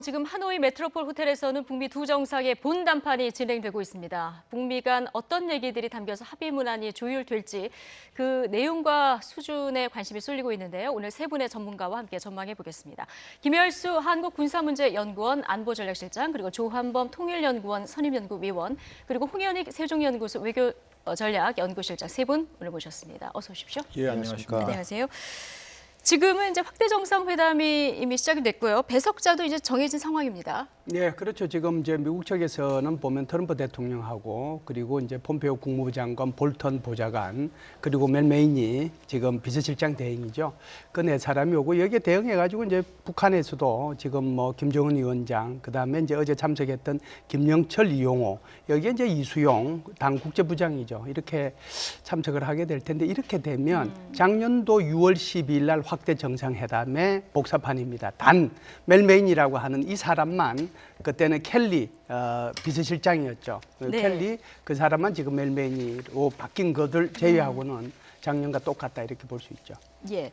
지금 하노이 메트로폴 호텔에서는 북미 두 정상의 본담판이 진행되고 있습니다. 북미 간 어떤 얘기들이 담겨서 합의 문안이 조율될지 그 내용과 수준에 관심이 쏠리고 있는데요. 오늘 세 분의 전문가와 함께 전망해 보겠습니다. 김열수 한국군사문제연구원 안보전략실장, 그리고 조한범 통일연구원 선임연구위원, 그리고 홍현익 세종연구소 외교전략연구실장 세 분 오늘 모셨습니다. 어서 오십시오. 예, 안녕하십니까. 안녕하세요. 지금은 이제 확대 정상회담이 이미 시작이 됐고요. 배석자도 이제 정해진 상황입니다. 네, 그렇죠. 지금 이제 미국 측에서는 보면 트럼프 대통령하고 그리고 이제 폼페오 국무부 장관, 볼턴 보좌관, 그리고 멜메인이 지금 비서실장 대행이죠. 그 네 사람이 오고 여기에 대응해가지고 이제 북한에서도 지금 뭐 김정은 위원장, 그 다음에 이제 어제 참석했던 김영철, 이용호, 여기에 이제 이수용 당 국제부장이죠. 이렇게 참석을 하게 될 텐데 이렇게 되면 작년도 6월 12일 날 확대 정상회담의 복사판입니다. 단 멜메인이라고 하는 이 사람만 그때는 켈리 비서실장이었죠. 네. 켈리 그 사람만 지금 멜메인으로 바뀐 것을 제외하고는 작년과 똑같다 이렇게 볼 수 있죠. 예.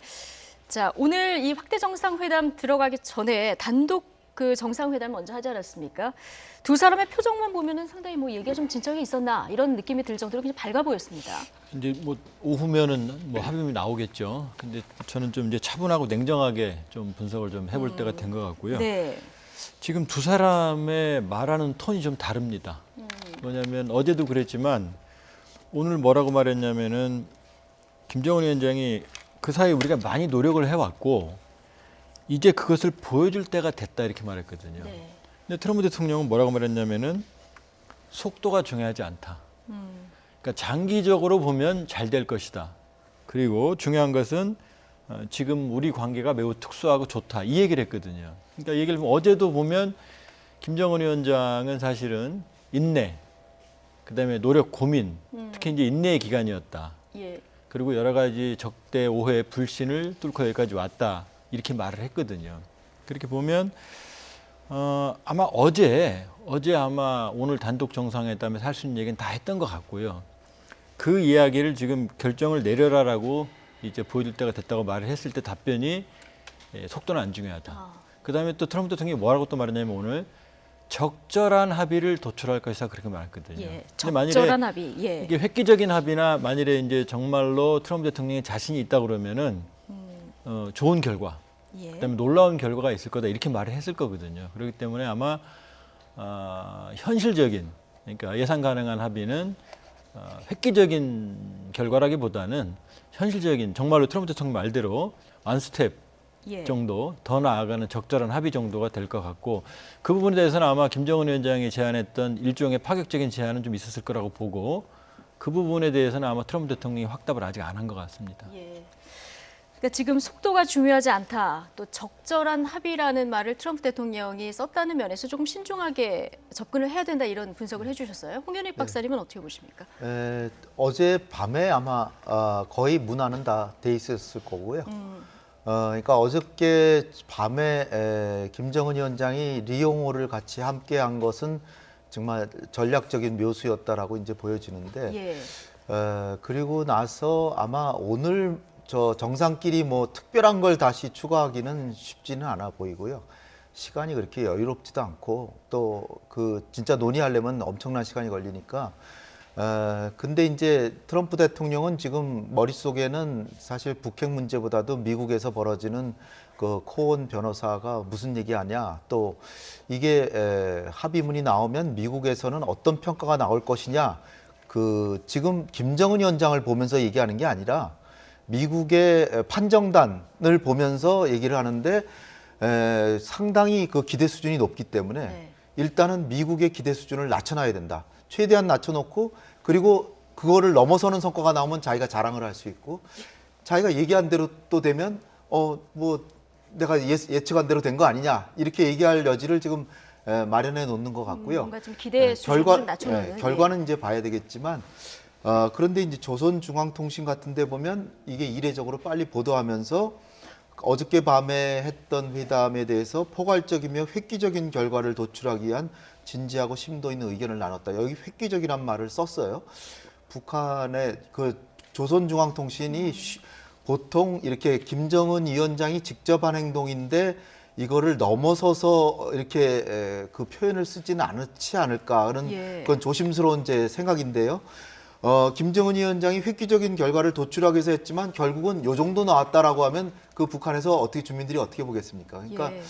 자, 오늘 이 확대 정상회담 들어가기 전에 단독 그 정상회담 먼저 하지 않았습니까? 두 사람의 표정만 보면은 상당히 뭐 얘기가 좀 진척이 있었나 이런 느낌이 들 정도로 굉장히 밝아 보였습니다. 이제 뭐 오후면은 뭐 합의문이 나오겠죠. 근데 저는 좀 이제 차분하고 냉정하게 좀 분석을 좀 해볼 때가 된 것 같고요. 네. 지금 두 사람의 말하는 톤이 좀 다릅니다. 뭐냐면 어제도 그랬지만 오늘 뭐라고 말했냐면은 김정은 위원장이 그 사이에 우리가 많이 노력을 해왔고 이제 그것을 보여줄 때가 됐다 이렇게 말했거든요. 네. 근데 트럼프 대통령은 뭐라고 말했냐면은 속도가 중요하지 않다. 그러니까 장기적으로 보면 잘 될 것이다. 그리고 중요한 것은 지금 우리 관계가 매우 특수하고 좋다. 이 얘기를 했거든요. 그러니까 얘기를 보면 어제도 보면 김정은 위원장은 사실은 인내, 그다음에 노력, 고민, 특히 이제 인내의 기간이었다. 예. 그리고 여러 가지 적대, 오해, 불신을 뚫고 여기까지 왔다. 이렇게 말을 했거든요. 그렇게 보면 아마 어제 아마 오늘 단독 정상회담에서 할 수 있는 얘기는 다 했던 것 같고요. 그 이야기를 지금 결정을 내려라라고 이제 보여줄 때가 됐다고 말을 했을 때 답변이 속도는 안 중요하다. 그다음에 또 트럼프 대통령이 뭐라고 또 말했냐면 오늘 적절한 합의를 도출할 것이다 그렇게 말했거든요. 예. 근데 만일에 적절한 합의. 예. 이게 획기적인 합의나 만일에 이제 정말로 트럼프 대통령이 자신이 있다 그러면은 좋은 결과, 예. 그다음에 놀라운 결과가 있을 거다 이렇게 말을 했을 거거든요. 그렇기 때문에 아마 현실적인, 그러니까 예상 가능한 합의는 획기적인 결과라기보다는 현실적인 정말로 트럼프 대통령 말대로 원 스텝 예. 정도 더 나아가는 적절한 합의 정도가 될 것 같고 그 부분에 대해서는 아마 김정은 위원장이 제안했던 일종의 파격적인 제안은 좀 있었을 거라고 보고 그 부분에 대해서는 아마 트럼프 대통령이 확답을 아직 안 한 것 같습니다. 예. 그러니까 지금 속도가 중요하지 않다, 또 적절한 합의라는 말을 트럼프 대통령이 썼다는 면에서 조금 신중하게 접근을 해야 된다 이런 분석을 해주셨어요. 홍현익 박사님은 어떻게 보십니까? 어제 밤에 아마 거의 문안은 다 돼 있었을 거고요. 그러니까 어저께 밤에 김정은 위원장이 리용호를 같이 함께한 것은 정말 전략적인 묘수였다라고 이제 보여지는데 예. 그리고 나서 아마 오늘 저 정상끼리 뭐 특별한 걸 다시 추가하기는 쉽지는 않아 보이고요. 시간이 그렇게 여유롭지도 않고 또 그 진짜 논의하려면 엄청난 시간이 걸리니까 근데 이제 트럼프 대통령은 지금 머릿속에는 사실 북핵 문제보다도 미국에서 벌어지는 그 코온 변호사가 무슨 얘기하냐, 또 이게 합의문이 나오면 미국에서는 어떤 평가가 나올 것이냐, 그 지금 김정은 위원장을 보면서 얘기하는 게 아니라 미국의 판정단을 보면서 얘기를 하는데 상당히 그 기대 수준이 높기 때문에 네. 일단은 미국의 기대 수준을 낮춰놔야 된다. 최대한 낮춰놓고 그리고 그거를 넘어서는 성과가 나오면 자기가 자랑을 할 수 있고 자기가 얘기한 대로 또 되면 뭐 내가 예측한 대로 된 거 아니냐 이렇게 얘기할 여지를 지금 마련해 놓는 것 같고요. 뭔가 좀 기대 수준을 좀 낮춰놓는. 결과는 이제 봐야 되겠지만 그런데 이제 조선중앙통신 같은 데 보면 이게 이례적으로 빨리 보도하면서 어저께 밤에 했던 회담에 대해서 포괄적이며 획기적인 결과를 도출하기 위한 진지하고 심도 있는 의견을 나눴다. 여기 획기적이란 말을 썼어요. 북한의 그 조선중앙통신이 보통 이렇게 김정은 위원장이 직접 한 행동인데 이거를 넘어서서 이렇게 그 표현을 쓰지는 않지 않을까 하는 예. 그건 조심스러운 제 생각인데요. 김정은 위원장이 획기적인 결과를 도출하기 위해서 했지만 결국은 요 정도 나왔다라고 하면 그 북한에서 어떻게 주민들이 어떻게 보겠습니까? 그러니까 예.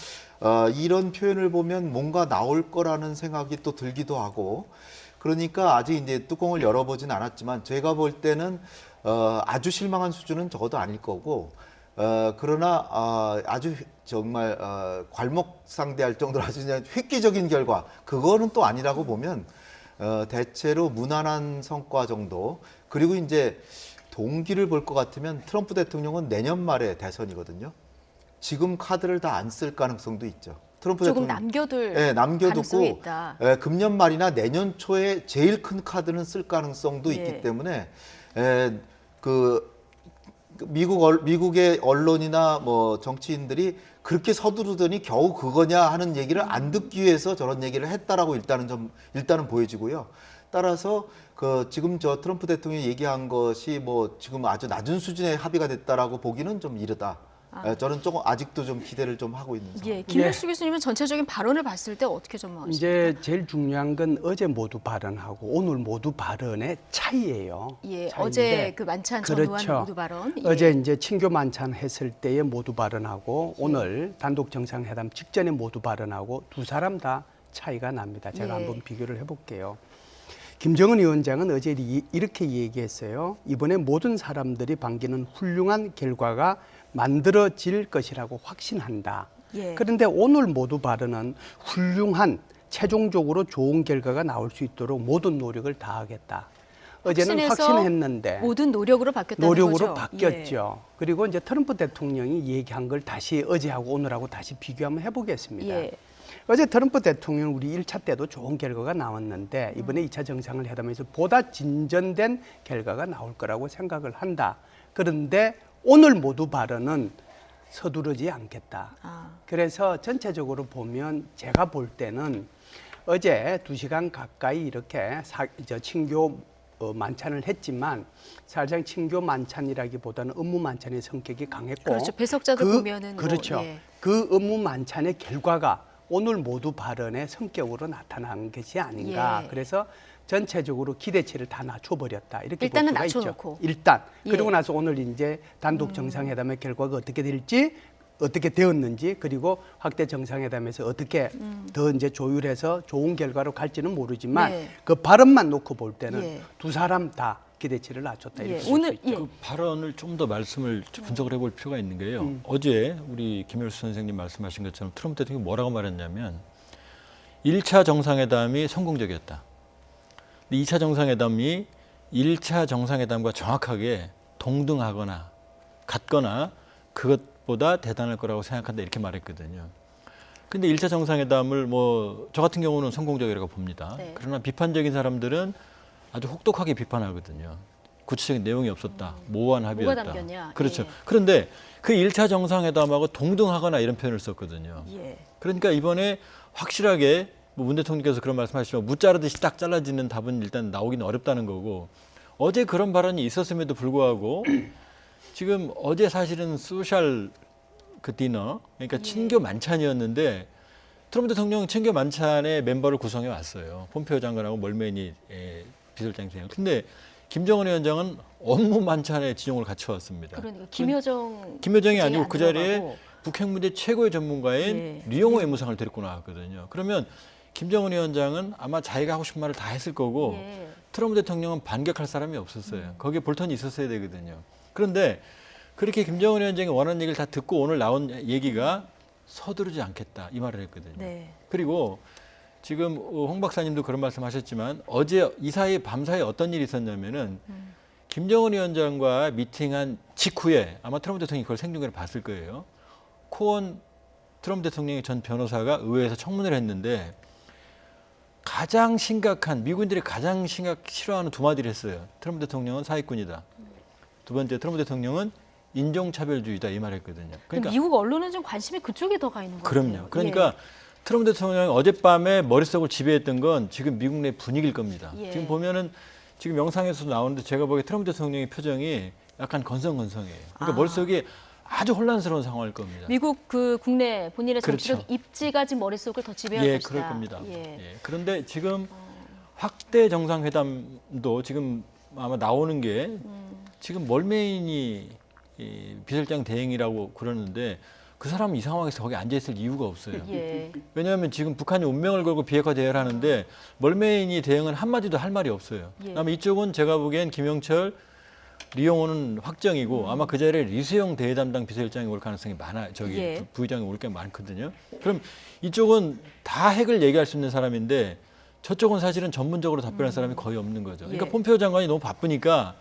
이런 표현을 보면 뭔가 나올 거라는 생각이 또 들기도 하고 그러니까 아직 이제 뚜껑을 열어보진 않았지만 제가 볼 때는 아주 실망한 수준은 적어도 아닐 거고 그러나 아주 정말 괄목상대할 정도로 아주 그냥 획기적인 결과 그거는 또 아니라고 보면 대체로 무난한 성과 정도 그리고 이제 동기를 볼 것 같으면 트럼프 대통령은 내년 말에 대선이거든요. 지금 카드를 다 안 쓸 가능성도 있죠. 트럼프 조금 대통령 남겨둘 네, 남겨두고 가능성이 있다. 금년 말이나 내년 초에 제일 큰 카드는 쓸 가능성도 예. 있기 때문에 그 미국의 언론이나 뭐 정치인들이 그렇게 서두르더니 겨우 그거냐 하는 얘기를 안 듣기 위해서 저런 얘기를 했다라고 일단은 보여지고요. 따라서 그 지금 저 트럼프 대통령이 얘기한 것이 뭐 지금 아주 낮은 수준의 합의가 됐다라고 보기는 좀 이르다. 저는 조금 아직도 좀 기대를 좀 하고 있는 상황. 예, 김일수 교수님은 전체적인 발언을 봤을 때 어떻게 전망하십니까? 이제 제일 중요한 건 어제 모두 발언하고 오늘 모두 발언의 차이예요. 예, 차이인데, 어제 그 만찬 전후한 그렇죠. 모두 발언. 예. 어제 이제 친교 만찬 했을 때에 모두 발언하고 오늘 단독 정상회담 직전에 모두 발언하고 두 사람 다 차이가 납니다. 제가 예. 한번 비교를 해볼게요. 김정은 위원장은 어제 이렇게 얘기했어요. 이번에 모든 사람들이 반기는 훌륭한 결과가 만들어질 것이라고 확신한다. 예. 그런데 오늘 모두 발언은 훌륭한 최종적으로 좋은 결과가 나올 수 있도록 모든 노력을 다하겠다. 어제는 확신해서 확신했는데 모든 노력으로 바뀌었다는 노력으로 거죠. 바뀌었죠. 그리고 이제 트럼프 대통령이 얘기한 걸 다시 어제하고 오늘하고 다시 비교 한번 해보겠습니다. 예. 어제 트럼프 대통령 우리 1차 때도 좋은 결과가 나왔는데 이번에 2차 정상회담에서 보다 진전된 결과가 나올 거라고 생각을 한다. 그런데 오늘 모두 발언은 서두르지 않겠다. 그래서 전체적으로 보면 제가 볼 때는 어제 2시간 가까이 이렇게 친교 만찬을 했지만 사실상 친교 만찬이라기보다는 업무 만찬의 성격이 강했고 그렇죠. 배석자들 보면은 그렇죠. 뭐, 예. 그 업무 만찬의 결과가 오늘 모두 발언의 성격으로 나타난 것이 아닌가. 예. 그래서 전체적으로 기대치를 다 낮춰버렸다. 이렇게 일단은 볼 수가 낮춰놓고. 있죠. 일단 예. 그리고 나서 오늘 이제 단독 정상회담의 결과가 어떻게 될지 어떻게 되었는지 그리고 확대 정상회담에서 어떻게 더 이제 조율해서 좋은 결과로 갈지는 모르지만 네. 그 발언만 놓고 볼 때는 예. 두 사람 다 기대치를 낮췄다. 예. 이렇게 볼 오늘 수 있죠. 예. 그 발언을 좀 더 말씀을 분석을 해볼 필요가 있는 게요. 어제 우리 김일수 선생님 말씀하신 것처럼 트럼프 대통령이 뭐라고 말했냐면 1차 정상회담이 성공적이었다. 근데 2차 정상회담이 1차 정상회담과 정확하게 동등하거나 같거나 그것보다 대단할 거라고 생각한다 이렇게 말했거든요. 근데 1차 정상회담을 뭐 저 같은 경우는 성공적이라고 봅니다. 네. 그러나 비판적인 사람들은 아주 혹독하게 비판하거든요. 구체적인 내용이 없었다. 모호한 합의였다. 뭐가 담겼냐. 그렇죠. 예. 그런데 그 1차 정상회담하고 동등하거나 이런 표현을 썼거든요. 예. 그러니까 이번에 확실하게 뭐 문 대통령께서 그런 말씀하시지만 무 자르듯이 딱 잘라지는 답은 일단 나오기는 어렵다는 거고 어제 그런 발언이 있었음에도 불구하고 지금 어제 사실은 소셜 그 디너 그러니까 친교 만찬이었는데 트럼프 대통령 친교 만찬의 멤버를 구성해 왔어요. 폼페이오 장관하고 멀메니 비서실장이. 근데 김정은 위원장은 업무 만찬에 지용을 같이 왔습니다. 그러니까 김여정 김여정이 아니고 안 그 자리에 들어가고. 북핵 문제 최고의 전문가인 예. 류영호 외무상을 데리고 나왔거든요. 그러면 김정은 위원장은 아마 자기가 하고 싶은 말을 다 했을 거고 예. 트럼프 대통령은 반격할 사람이 없었어요. 거기에 볼턴이 있었어야 되거든요. 그런데 그렇게 김정은 위원장이 원하는 얘기를 다 듣고 오늘 나온 얘기가 서두르지 않겠다 이 말을 했거든요. 네. 그리고 지금 홍 박사님도 그런 말씀하셨지만 어제 이 사이 밤사이에 어떤 일이 있었냐면은 김정은 위원장과 미팅한 직후에 아마 트럼프 대통령이 그걸 생중계를 봤을 거예요. 코언 트럼프 대통령의 전 변호사가 의회에서 청문회를 했는데 가장 심각한 미국인들이 가장 싫어하는 두 마디를 했어요. 트럼프 대통령은 사기꾼이다. 두 번째 트럼프 대통령은 인종차별주의다 이 말했거든요. 그러니까 미국 언론은 좀 관심이 그쪽에 더 가 있는 것 그럼요. 같아요. 그러니까 트럼프 대통령이 어젯밤에 머릿속을 지배했던 건 지금 미국 내 분위기일 겁니다. 예. 지금 보면은 지금 영상에서도 나오는데 제가 보기에 트럼프 대통령의 표정이 약간 건성건성해요. 그러니까 머릿속에 아주 혼란스러운 상황일 겁니다. 미국 그 국내 본인의 정치적 그렇죠. 입지가 지금 머릿속을 더 지배할 예, 것이다. 그럴 겁니다. 예. 예. 그런데 지금 확대 정상회담도 지금 아마 나오는 게 지금 멀메인이 이 비서실장 대행이라고 그러는데 그 사람은 이 상황에서 거기 앉아 있을 이유가 없어요. 예. 왜냐하면 지금 북한이 운명을 걸고 비핵화 대회를 하는데 멀메인이 대응은 한마디도 할 말이 없어요. 예. 그다음에 이쪽은 제가 보기엔 김영철, 리용호는 확정이고 아마 그 자리에 리수영 대담당 비서실장이 올 가능성이 많아요. 저기 예. 부의장이 올 게 많거든요. 그럼 이쪽은 다 핵을 얘기할 수 있는 사람인데 저쪽은 사실은 전문적으로 답변할 사람이 거의 없는 거죠. 그러니까 예. 폼페이오 장관이 너무 바쁘니까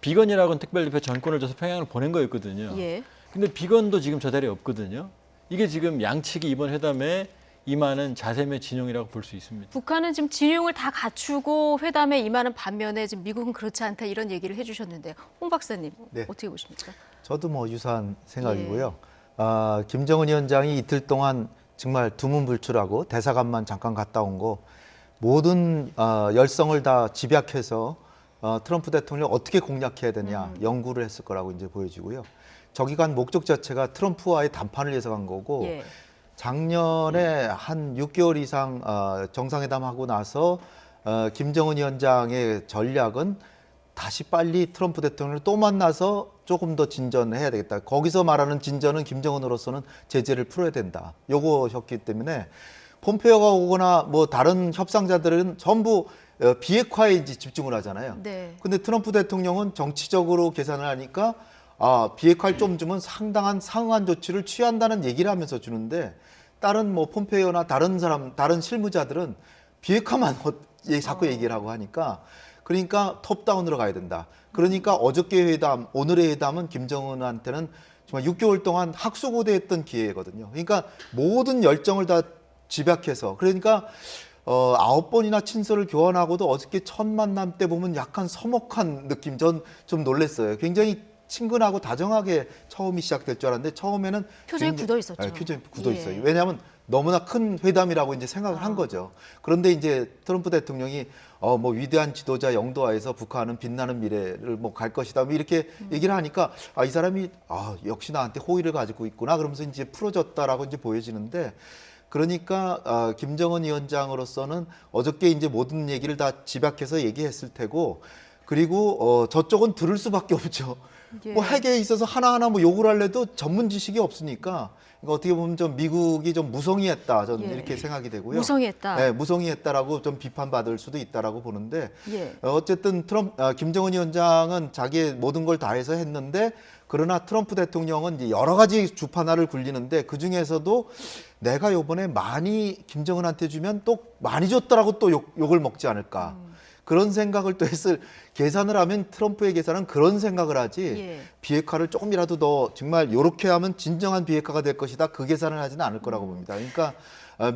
비건이라고는 특별대표 전권을 줘서 평양을 보낸 거였거든요. 예. 근데 비건도 지금 저 자리에 없거든요. 이게 지금 양측이 이번 회담에 임하는 자세의 진용이라고 볼 수 있습니다. 북한은 지금 진용을 다 갖추고 회담에 임하는 반면에 지금 미국은 그렇지 않다 이런 얘기를 해주셨는데 홍 박사님 네. 어떻게 보십니까? 저도 뭐 유사한 생각이고요. 김정은 위원장이 이틀 동안 정말 두문불출하고 대사관만 잠깐 갔다 온 거 모든 열성을 다 집약해서 트럼프 대통령 어떻게 공략해야 되냐 연구를 했을 거라고 이제 보여지고요. 저기 간 목적 자체가 트럼프와의 담판을 위해서 간 거고 예. 작년에 한 6개월 이상 정상회담하고 나서 김정은 위원장의 전략은 다시 빨리 트럼프 대통령을 또 만나서 조금 더 진전해야 되겠다. 거기서 말하는 진전은 김정은으로서는 제재를 풀어야 된다. 요거였기 때문에 폼페이오가 오거나 뭐 다른 협상자들은 전부 비핵화에 이제 집중을 하잖아요. 네. 근데 트럼프 대통령은 정치적으로 계산을 하니까 비핵화를 좀 주면 상당한 상응한 조치를 취한다는 얘기를 하면서 주는데 다른 뭐 폼페이오나 다른 실무자들은 비핵화만 자꾸 얘기를 하고 하니까 그러니까 톱다운으로 가야 된다. 그러니까 어저께 회담, 오늘의 회담은 김정은한테는 정말 6개월 동안 학수고대했던 기회거든요. 그러니까 모든 열정을 다 집약해서 그러니까 9번이나 친서를 교환하고도 어저께 첫 만남 때 보면 약간 서먹한 느낌 전 좀 놀랐어요. 굉장히 친근하고 다정하게 처음이 시작될 줄 알았는데 처음에는 표정이 굉장히- 굳어 있었죠. 네, 표정이 굳어 예. 있어요. 왜냐하면 너무나 큰 회담이라고 이제 생각을 한 거죠. 그런데 이제 트럼프 대통령이 뭐 위대한 지도자 영도하에서 북한은 빛나는 미래를 뭐 갈 것이다. 뭐 이렇게 얘기를 하니까 이 사람이 역시 나한테 호의를 가지고 있구나. 그러면서 이제 풀어졌다라고 이제 보여지는데 그러니까 김정은 위원장으로서는 어저께 이제 모든 얘기를 다 집약해서 얘기했을 테고 그리고 저쪽은 들을 수밖에 없죠. 예. 뭐 핵에 있어서 하나하나 뭐 욕을 할래도 전문 지식이 없으니까 그러니까 어떻게 보면 좀 미국이 좀 무성의했다. 저는 예. 이렇게 생각이 되고요. 무성의했다. 네, 무성의했다라고 좀 비판받을 수도 있다라고 보는데 예. 어쨌든 김정은 위원장은 자기의 모든 걸 다해서 했는데 그러나 트럼프 대통령은 이제 여러 가지 주판화를 굴리는데 그 중에서도 내가 요번에 많이 김정은한테 주면 또 많이 줬더라고 또 욕을 먹지 않을까. 그런 생각을 또 계산을 하면 트럼프의 계산은 그런 생각을 하지 예. 비핵화를 조금이라도 더 정말 이렇게 하면 진정한 비핵화가 될 것이다. 그 계산을 하지는 않을 거라고 봅니다. 그러니까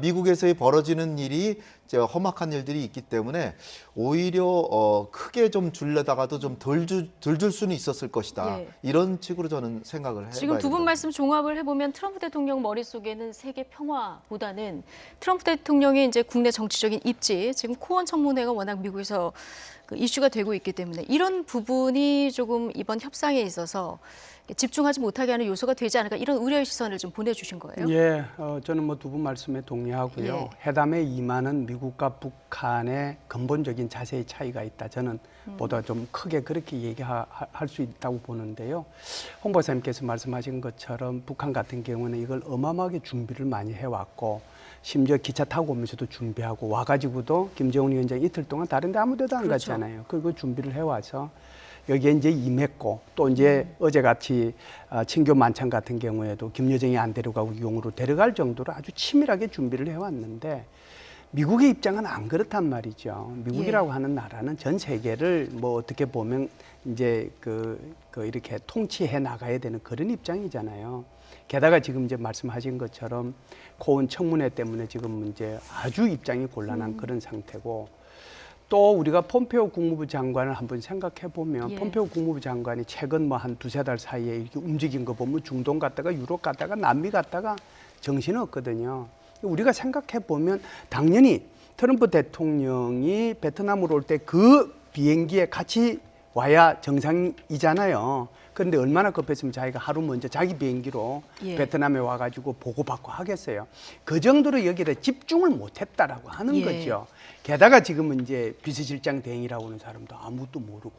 미국에서의 벌어지는 일이 험악한 일들이 있기 때문에 오히려 크게 좀 줄려다가도 좀 덜 줄 수는 있었을 것이다. 예. 이런 식으로 저는 생각을 해봐야 지금 두 분 된다고 말씀 종합을 해보면 트럼프 대통령 머릿속에는 세계 평화보다는 트럼프 대통령의 이제 국내 정치적인 입지, 지금 코원 청문회가 워낙 미국에서 그 이슈가 되고 있기 때문에 이런 부분이 조금 이번 협상에 있어서 집중하지 못하게 하는 요소가 되지 않을까 이런 우려의 시선을 좀 보내주신 거예요. 예, 저는 뭐 두 분 말씀에 동의하고요. 예. 회담에 임하는 미국과 북한의 근본적인 자세의 차이가 있다. 저는 보다 좀 크게 그렇게 얘기할 수 있다고 보는데요. 홍 박사님께서 말씀하신 것처럼 북한 같은 경우는 이걸 어마어마하게 준비를 많이 해왔고 심지어 기차 타고 오면서도 준비하고 와가지고도 김정은 위원장이 이틀 동안 다른 데 아무 데도 안 그렇죠. 갔잖아요. 그거 준비를 해와서 여기에 이제 임했고 또 이제 어제같이 친교 만찬 같은 경우에도 김여정이 안 데려가고 용으로 데려갈 정도로 아주 치밀하게 준비를 해왔는데 미국의 입장은 안 그렇단 말이죠. 미국이라고 하는 나라는 전 세계를 뭐 어떻게 보면 이제 이렇게 통치해 나가야 되는 그런 입장이잖아요. 게다가 지금 이제 말씀하신 것처럼 코원 청문회 때문에 지금 이제 아주 입장이 곤란한 그런 상태고 또 우리가 폼페이오 국무부 장관을 한번 생각해 보면 예. 폼페이오 국무부 장관이 최근 뭐 한 두세 달 사이에 이렇게 움직인 거 보면 중동 갔다가 유럽 갔다가 남미 갔다가 정신없거든요. 우리가 생각해 보면 당연히 트럼프 대통령이 베트남으로 올 때 그 비행기에 같이 와야 정상이잖아요. 그런데 얼마나 급했으면 자기가 하루 먼저 자기 비행기로 예. 베트남에 와가지고 보고받고 하겠어요. 그 정도로 여기에 집중을 못했다라고 하는 예. 거죠. 게다가 지금은 이제 비서실장 대행이라고 하는 사람도 아무것도 모르고.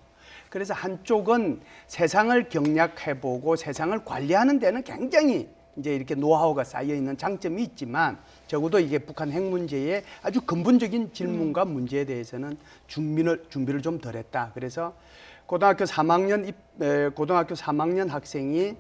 그래서 한쪽은 세상을 경략해보고 세상을 관리하는 데는 굉장히 이제 이렇게 노하우가 쌓여 있는 장점이 있지만 적어도 이게 북한 핵 문제의 아주 근본적인 질문과 문제에 대해서는 준비를 좀 덜했다. 그래서 고등학교 3학년 학생이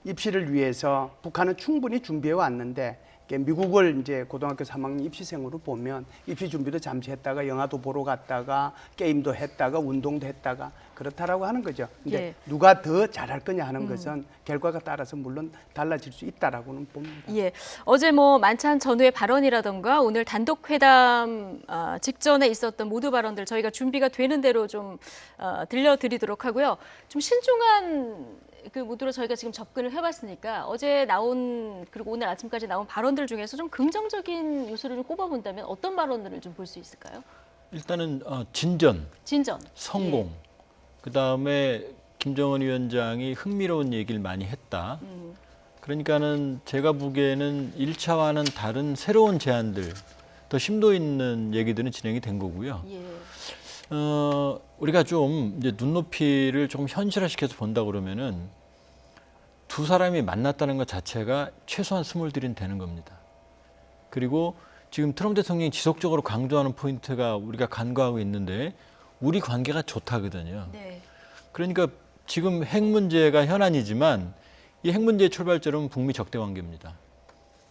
입시를 위해서 북한은 충분히 준비해 왔는데 미국을 이제 고등학교 3학년 입시생으로 보면 입시 준비도 잠시 했다가 영화도 보러 갔다가 게임도 했다가 운동도 했다가 그렇다라고 하는 거죠. 근데 예. 누가 더 잘할 거냐 하는 것은 결과가 따라서 물론 달라질 수 있다라고는 봅니다. 예, 어제 뭐 만찬 전후의 발언이라던가 오늘 단독 회담 직전에 있었던 모두 발언들 저희가 준비가 되는 대로 좀 들려드리도록 하고요. 좀 신중한 그 모드로 저희가 지금 접근을 해봤으니까 어제 나온 그리고 오늘 아침까지 나온 발언들 중에서 좀 긍정적인 요소를 좀 꼽아본다면 어떤 발언들을 좀 볼 수 있을까요? 일단은 진전, 진전, 성공, 그다음에 김정은 위원장이 흥미로운 얘기를 많이 했다. 그러니까는 제가 보기에는 1차와는 다른 새로운 제안들, 더 심도 있는 얘기들은 진행이 된 거고요. 예. 우리가 좀 이제 눈높이를 조금 현실화시켜서 본다 그러면은 두 사람이 만났다는 것 자체가 최소한 20들은 되는 겁니다. 그리고 지금 트럼프 대통령이 지속적으로 강조하는 포인트가 우리가 간과하고 있는데 우리 관계가 좋다거든요. 네. 그러니까 지금 핵 문제가 현안이지만 이 핵 문제의 출발점은 북미 적대 관계입니다.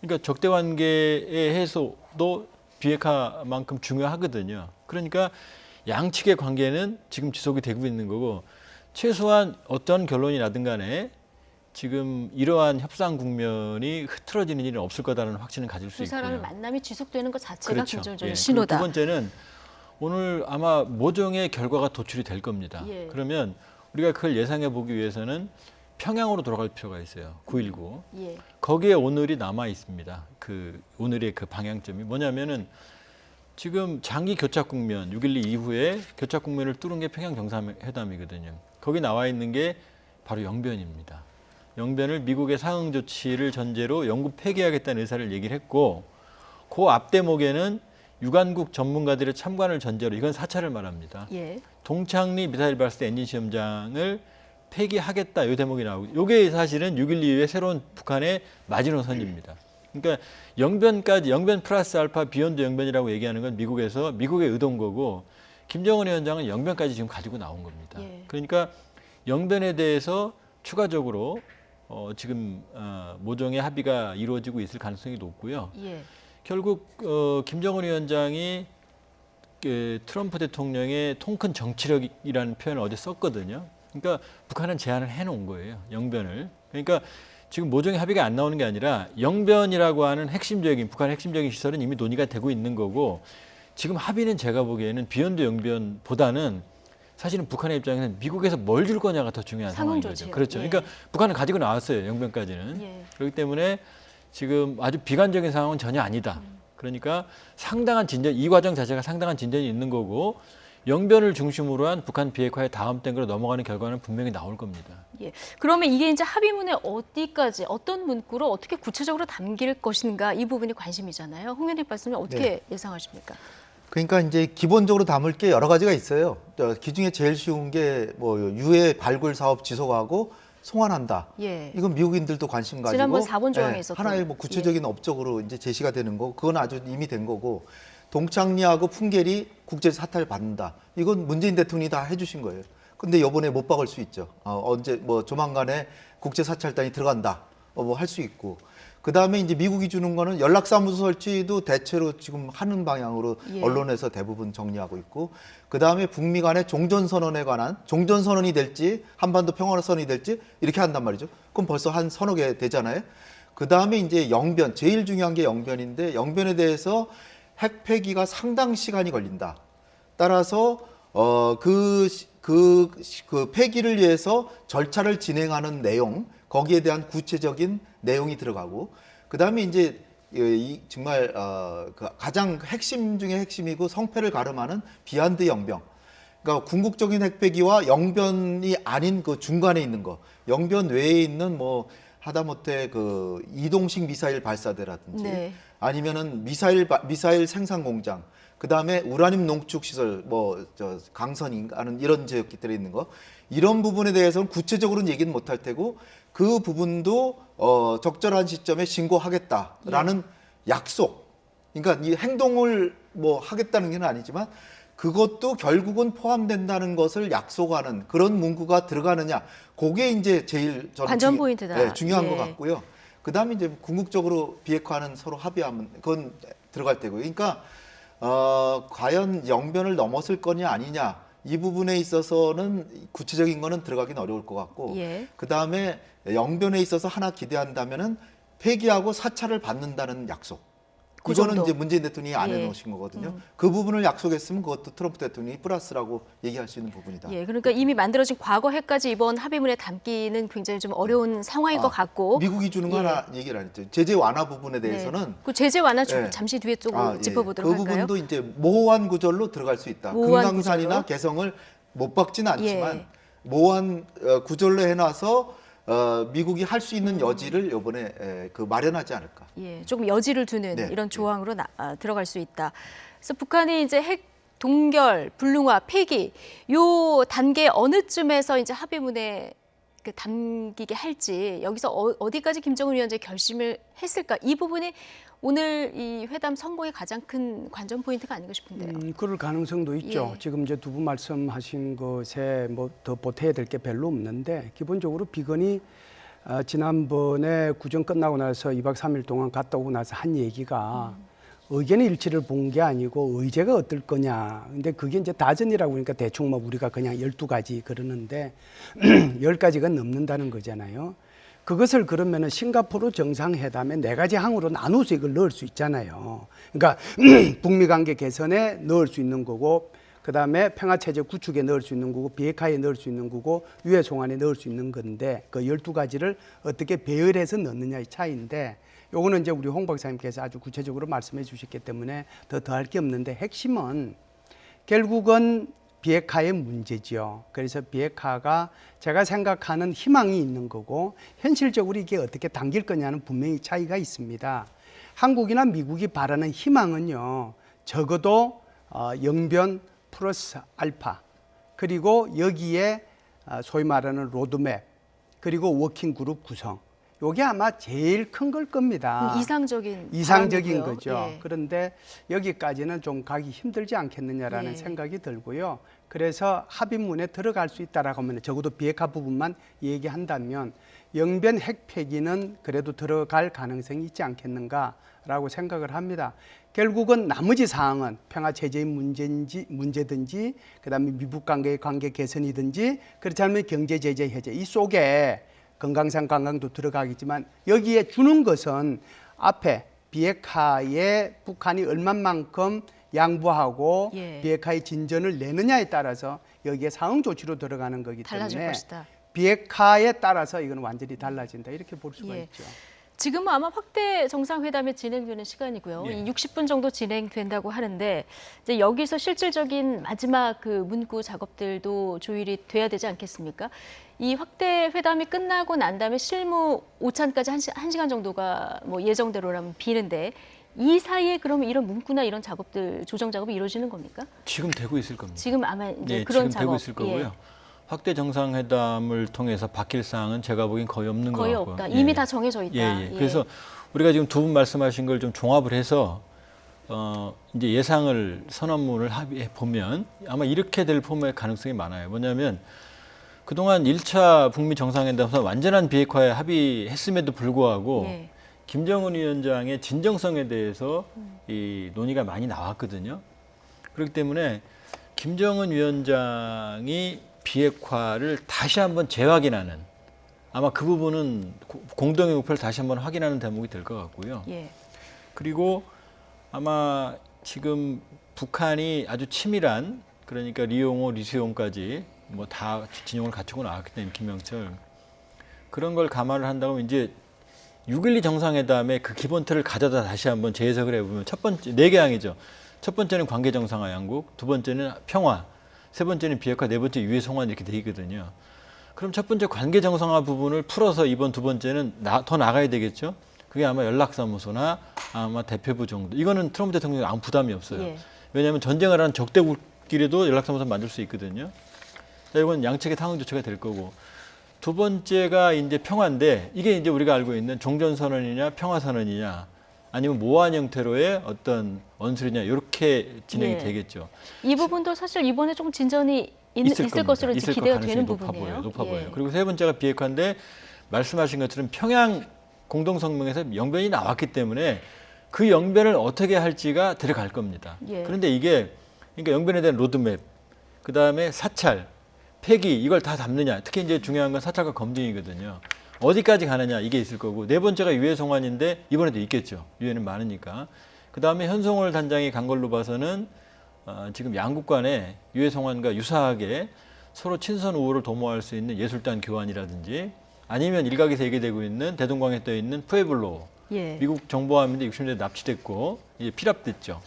그러니까 적대 관계의 해소도 비핵화만큼 중요하거든요. 그러니까 양측의 관계는 지금 지속이 되고 있는 거고 최소한 어떤 결론이 나든 간에 지금 이러한 협상 국면이 흐트러지는 일은 없을 거다라는 확신을 가질 수 두 있고요. 사람의 만남이 지속되는 것 자체가 그렇죠. 긍정적인 예. 신호다. 그리고 두 번째는 오늘 아마 모종의 결과가 도출이 될 겁니다. 예. 그러면 우리가 그걸 예상해 보기 위해서는 평양으로 돌아갈 필요가 있어요. 9.19. 예. 거기에 오늘이 남아 있습니다. 오늘의 그 방향점이 뭐냐면은 지금 장기 교착 국면 6.12 이후에 교착 국면을 뚫은 게 평양 정상회담이거든요. 거기 나와 있는 게 바로 영변입니다. 영변을 미국의 상응 조치를 전제로 영구 폐기하겠다는 의사를 얘기를 했고 그 앞 대목에는 유관국 전문가들의 참관을 전제로 이건 4차를 말합니다. 예. 동창리 미사일 발사 엔진 시험장을 폐기하겠다 이 대목이 나오고 이게 사실은 6.12 이후에 새로운 북한의 마지노선입니다. 그러니까 영변까지 영변 플러스 알파 비욘드 영변이라고 얘기하는 건 미국의 의도인 거고 김정은 위원장은 영변까지 지금 가지고 나온 겁니다. 예. 그러니까 영변에 대해서 추가적으로 지금 모종의 합의가 이루어지고 있을 가능성이 높고요. 예. 결국 김정은 위원장이 트럼프 대통령의 통큰 정치력이라는 표현을 어제 썼거든요. 그러니까 북한은 제안을 해놓은 거예요. 영변을. 그러니까 지금 모종의 합의가 안 나오는 게 아니라 영변이라고 하는 북한의 핵심적인 시설은 이미 논의가 되고 있는 거고 지금 합의는 제가 보기에는 비욘드 영변보다는 사실은 북한의 입장에서는 미국에서 뭘 줄 거냐가 더 중요한 상황인 거죠. 조치요. 그렇죠. 예. 그러니까 북한은 가지고 나왔어요. 영변까지는. 예. 그렇기 때문에 지금 아주 비관적인 상황은 전혀 아니다. 그러니까 상당한 진전, 이 과정 자체가 상당한 진전이 있는 거고 영변을 중심으로 한 북한 비핵화의 다음 단계로 넘어가는 결과는 분명히 나올 겁니다. 예. 그러면 이게 이제 합의문에 어디까지 어떤 문구로 어떻게 구체적으로 담길 것인가 이 부분이 관심이잖아요. 홍 의원님 말씀은 어떻게 예상하십니까? 그러니까 이제 기본적으로 담을 게 여러 가지가 있어요. 그 중에 제일 쉬운 게 뭐 유해 발굴 사업 지속하고 송환한다. 예. 이건 미국인들도 관심 가지고 지난번 4번 조항에 예, 있었던. 하나의 뭐 구체적인 업적으로 이제 제시가 되는 거. 그건 아주 이미 된 거고. 동창리하고 풍계리 국제 사찰 받는다. 이건 문재인 대통령이 다 해주신 거예요. 근데 이번에 못 박을 수 있죠. 언제 뭐 조만간에 국제 사찰단이 들어간다. 뭐 할 수 있고. 그 다음에 이제 미국이 주는 거는 연락사무소 설치도 대체로 지금 하는 방향으로 예. 언론에서 대부분 정리하고 있고. 그 다음에 북미 간의 종전선언에 관한 종전선언이 될지 한반도 평화선언이 될지 이렇게 한단 말이죠. 그럼 벌써 한 서너 개 되잖아요. 그 다음에 이제 영변, 제일 중요한 게 영변인데 영변에 대해서 핵 폐기가 상당 시간이 걸린다. 따라서 그 폐기를 위해서 절차를 진행하는 내용, 거기에 대한 구체적인 내용이 들어가고, 그 다음에 이제 정말 가장 핵심 중에 핵심이고 성패를 가름하는 비안드 영병. 그러니까 궁극적인 핵폐기와 영변이 아닌 그 중간에 있는 거, 영변 외에 있는 뭐 하다못해 그 이동식 미사일 발사대라든지 네. 아니면은 미사일 생산 공장, 그 다음에 우라늄 농축 시설, 뭐 저 강선인가 하는 이런 지역들에 있는 거, 이런 부분에 대해서는 구체적으로는 얘기는 못할 테고 그 부분도 적절한 시점에 신고하겠다라는 약속. 그러니까 이 행동을 뭐 하겠다는 게 아니지만 그것도 결국은 포함된다는 것을 약속하는 그런 문구가 들어가느냐, 그게 이제 제일 저는 관전 포인트다. 중요한 예. 것 같고요. 그다음에 이제 궁극적으로 비핵화는 서로 합의하면 그건 들어갈 때고요. 그러니까 과연 영변을 넘었을 거냐 아니냐, 이 부분에 있어서는 구체적인 거는 들어가긴 어려울 것 같고, 예. 그다음에 영변에 있어서 하나 기대한다면은 폐기하고 사찰을 받는다는 약속. 그 이거는 정도. 이제 문재인 대통령이 안 예. 해놓으신 거거든요. 그 부분을 약속했으면 그것도 트럼프 대통령이 플러스라고 얘기할 수 있는 부분이다. 예, 그러니까 이미 만들어진 과거 핵까지 이번 합의문에 담기는 굉장히 좀 어려운 상황일 것 같고. 미국이 주는 거 예. 하나 얘기를 안 했죠. 제재 완화 부분에 대해서는 네. 그 제재 완화 예. 잠시 뒤에 또 예. 짚어보도록 그 할까요? 부분도 이제 모호한 구절로 들어갈 수 있다. 모호한 금강산이나 구절로? 개성을 못 박지는 않지만 예. 모호한 구절로 해놔서 미국이 할 수 있는 여지를 이번에 그 마련하지 않을까. 예, 조금 여지를 두는 네. 이런 조항으로 들어갈 수 있다. 그래서 북한이 이제 핵 동결, 불능화, 폐기 요 단계 어느쯤에서 이제 합의문에 담기게 할지, 여기서 어디까지 김정은 위원장이 결심을 했을까, 이 부분이 오늘 이 회담 성공의 가장 큰 관전 포인트가 아닌가 싶은데요. 그럴 가능성도 있죠. 예. 지금 이제 두 분 말씀하신 것에 뭐 더 보태야 될 게 별로 없는데, 기본적으로 비건이 지난번에 구정 끝나고 나서 2박 3일 동안 갔다 오고 나서 한 얘기가 의견의 일치를 본 게 아니고 의제가 어떨 거냐. 근데 그게 이제 다전이라고 그러니까 대충 뭐 우리가 그냥 12가지 그러는데 10가지가 넘는다는 거잖아요. 그것을 그러면은 싱가포르 정상회담에 4가지 항으로 나눠서 이걸 넣을 수 있잖아요. 그러니까 북미 관계 개선에 넣을 수 있는 거고, 그다음에 평화체제 구축에 넣을 수 있는 거고, 비핵화에 넣을 수 있는 거고, 유해 송환에 넣을 수 있는 건데, 그 12가지를 어떻게 배열해서 넣느냐의 차이인데, 요거는 이제 우리 홍 박사님께서 아주 구체적으로 말씀해 주셨기 때문에 더할 게 없는데, 핵심은 결국은 비핵화의 문제죠. 그래서 비핵화가 제가 생각하는 희망이 있는 거고, 현실적으로 이게 어떻게 당길 거냐는 분명히 차이가 있습니다. 한국이나 미국이 바라는 희망은요, 적어도 영변 플러스 알파, 그리고 여기에 소위 말하는 로드맵, 그리고 워킹 그룹 구성, 요게 아마 제일 큰 걸 겁니다. 이상적인 이상적인 바람이고요. 거죠. 예. 그런데 여기까지는 좀 가기 힘들지 않겠느냐라는 예. 생각이 들고요. 그래서 합의문에 들어갈 수 있다라고 하면, 적어도 비핵화 부분만 얘기한다면 영변 핵 폐기는 그래도 들어갈 가능성이 있지 않겠는가라고 생각을 합니다. 결국은 나머지 사항은 평화 체제의 문제든지 그다음에 미국 관계의 관계 개선이든지, 그렇지 않으면 경제 제재 해제, 이 속에 금강산 관광도 들어가겠지만, 여기에 주는 것은 앞에 비핵화에 북한이 얼마만큼 양보하고 예. 비핵화의 진전을 내느냐에 따라서 여기에 상응 조치로 들어가는 거기 달라질 때문에 것이다. 비핵화에 따라서 이건 완전히 달라진다, 이렇게 볼 수가 예. 있죠. 지금은 아마 확대 정상회담이 진행되는 시간이고요. 예. 이 60분 정도 진행된다고 하는데, 이제 여기서 실질적인 마지막 그 문구 작업들도 조율이 돼야 되지 않겠습니까? 이 확대 회담이 끝나고 난 다음에 실무 오찬까지 한 시간 정도가 뭐 예정대로라면 비는데, 이 사이에 그러면 이런 문구나 이런 작업들, 조정 작업이 이루어지는 겁니까? 지금 되고 있을 겁니다. 지금 아마 이제 예, 그런 지금 작업 되고 있을 거고요. 확대 정상회담을 통해서 바뀔 사항은 제가 보기엔 거의 없는 거의 것 같고요. 없다. 예. 이미 다 정해져 있다. 예. 그래서 우리가 지금 두 분 말씀하신 걸 좀 종합을 해서 이제 예상을 선언문을 합의해 보면 아마 이렇게 될 포맷 가능성이 많아요. 뭐냐면 그동안 1차 북미 정상회담에서 완전한 비핵화에 합의했음에도 불구하고 예. 김정은 위원장의 진정성에 대해서 이 논의가 많이 나왔거든요. 그렇기 때문에 김정은 위원장이 비핵화를 다시 한번 재확인하는, 아마 그 부분은 공동의 목표를 다시 한번 확인하는 대목이 될 것 같고요. 예. 그리고 아마 지금 북한이 아주 치밀한, 그러니까 리용호, 리수용까지 뭐 다 진영을 갖추고 나왔기 때문에 김명철, 그런 걸 감안을 한다고 이제 6.12 정상회담의 그 기본 틀을 가져다 다시 한번 재해석을 해보면 첫 번째 4개 항이죠. 첫 번째는 관계 정상화 양국, 두 번째는 평화, 세 번째는 비핵화, 네 번째 유해 송환 이렇게 돼 있거든요. 그럼 첫 번째 관계 정상화 부분을 풀어서 이번 두 번째는 더 나가야 되겠죠. 그게 아마 연락사무소나 아마 대표부 정도. 이거는 트럼프 대통령이 아무 부담이 없어요. 예. 왜냐하면 전쟁을 하는 적대국끼리도 연락사무소 만들 수 있거든요. 자, 이건 양측의 상응 조치가 될 거고. 두 번째가 이제 평화인데 이게 이제 우리가 알고 있는 종전선언이냐 평화선언이냐 아니면 모한 형태로의 어떤 언술이냐 이렇게 진행이 예. 되겠죠. 이 부분도 사실 이번에 조금 진전이 있을 겁니다. 것으로 이제 있을 기대가 가능성이 되는 높아 부분이에요. 보여요. 높아 예. 보여요. 그리고 세 번째가 비핵화인데 말씀하신 것처럼 평양 공동성명에서 영변이 나왔기 때문에 그 영변을 어떻게 할지가 들어갈 겁니다. 예. 그런데 이게 그러니까 영변에 대한 로드맵, 그 다음에 사찰, 폐기 이걸 다 담느냐. 특히 이제 중요한 건 사찰과 검증이거든요. 어디까지 가느냐 이게 있을 거고 네 번째가 유해 송환인데 이번에도 있겠죠. 유해는 많으니까. 그 다음에 현송월 단장이 간 걸로 봐서는 지금 양국 간에 유해 송환과 유사하게 서로 친선 우호를 도모할 수 있는 예술단 교환이라든지 아니면 일각에서 얘기되고 있는 대동강에 떠 있는 푸에블로 예. 미국 정보함인데 60년대 납치됐고 이제 피랍됐죠.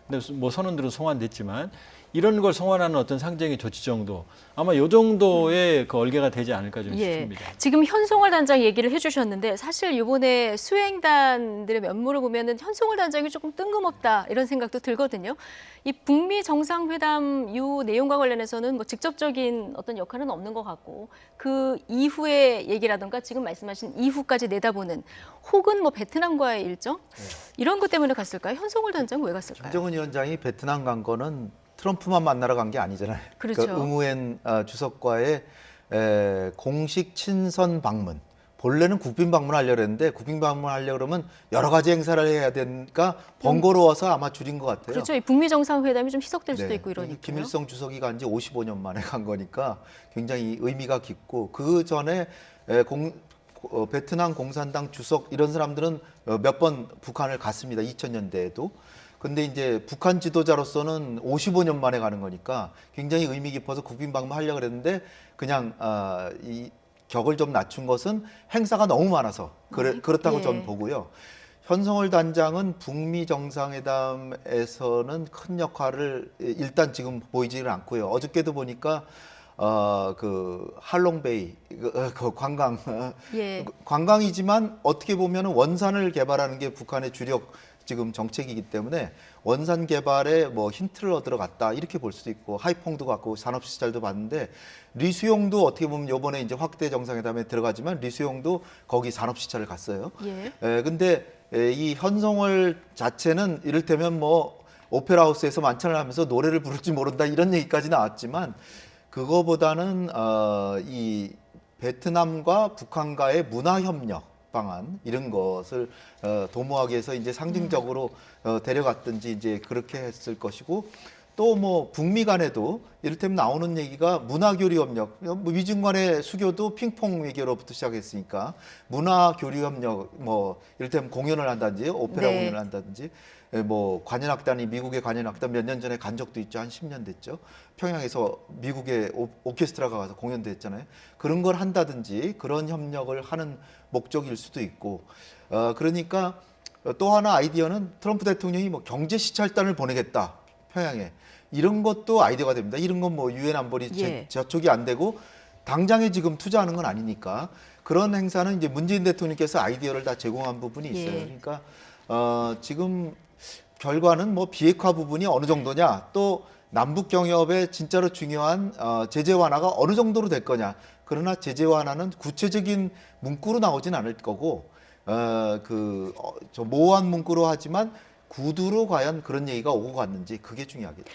근데 뭐 선원들은 송환됐지만 이런 걸 송환하는 어떤 상징의 조치 정도 아마 요 정도의 그 얼개가 되지 않을까 좀 예. 싶습니다. 지금 현송월 단장 얘기를 해주셨는데 사실 이번에 수행단들의 면모를 보면은 현송월 단장이 조금 뜬금없다 이런 생각도 들거든요. 이 북미 정상회담 요 내용과 관련해서는 뭐 직접적인 어떤 역할은 없는 것 같고 그 이후의 얘기라든가 지금 말씀하신 이후까지 내다보는 혹은 뭐 베트남과의 일정 이런 것 때문에 갔을까요? 현송월 단장 왜 갔을까요? 김정은 위원장이 베트남 간 거는 트럼프만 만나러 간 게 아니잖아요. 그렇죠. 그러니까 의무엔 주석과의 공식 친선 방문. 본래는 국빈 방문하려고 했는데 국빈 방문하려고 그러면 여러 가지 행사를 해야 되니까 번거로워서 아마 줄인 것 같아요. 그렇죠. 이 북미 정상회담이 좀 희석될 수도 네. 있고 이러니까요. 김일성 주석이 간 지 55년 만에 간 거니까 굉장히 의미가 깊고 그 전에 베트남 공산당 주석 이런 사람들은 몇 번 북한을 갔습니다. 2000년대에도. 근데 이제 북한 지도자로서는 55년 만에 가는 거니까 굉장히 의미 깊어서 국빈 방문하려고 그랬는데 그냥 이 격을 좀 낮춘 것은 행사가 너무 많아서 그렇다고 예. 전 보고요. 현송월 단장은 북미 정상회담에서는 큰 역할을 일단 지금 보이지는 않고요. 어저께도 보니까 그 할롱베이 그 관광 예. 관광이지만 어떻게 보면 원산을 개발하는 게 북한의 주력 지금 정책이기 때문에 원산 개발에 뭐 힌트를 얻으러 갔다 이렇게 볼 수도 있고 하이퐁도 갔고 산업시설도 봤는데 리수용도 어떻게 보면 이번에 이제 확대 정상회담에 들어가지만 리수용도 거기 산업시설을 갔어요. 예. 근데 이 현송월 자체는 이를테면 뭐 오페라 하우스에서 만찬을 하면서 노래를 부를지 모른다 이런 얘기까지 나왔지만 그거보다는 이 베트남과 북한과의 문화협력 방안 이런 것을 도모하기 위해서 이제 상징적으로 데려갔든지 이제 그렇게 했을 것이고 또 뭐 북미 간에도 이를테면 나오는 얘기가 문화교류 협력, 미중 간의 수교도 핑퐁 외교로부터 시작했으니까 문화교류 협력 뭐 이를테면 공연을 한다든지 오페라 네. 공연을 한다든지 뭐 관현악단이 미국의 관현악단 몇 년 전에 간 적도 있죠. 한 10년 됐죠. 평양에서 미국의 오케스트라가 가서 공연도 했잖아요. 그런 걸 한다든지 그런 협력을 하는 목적일 수도 있고 그러니까 또 하나 아이디어는 트럼프 대통령이 뭐 경제 시찰단을 보내겠다 평양에 이런 것도 아이디어가 됩니다. 이런 건 뭐 유엔 안보리 예. 저쪽이 안 되고 당장에 지금 투자하는 건 아니니까 그런 행사는 이제 문재인 대통령께서 아이디어를 다 제공한 부분이 있어요. 예. 그러니까 지금 결과는 뭐 비핵화 부분이 어느 정도냐 또 남북 경협의 진짜로 중요한 제재 완화가 어느 정도로 될 거냐. 그러나 제재 완화는 구체적인 문구로 나오진 않을 거고 저 모호한 문구로 하지만 구두로 과연 그런 얘기가 오고 갔는지 그게 중요하겠죠.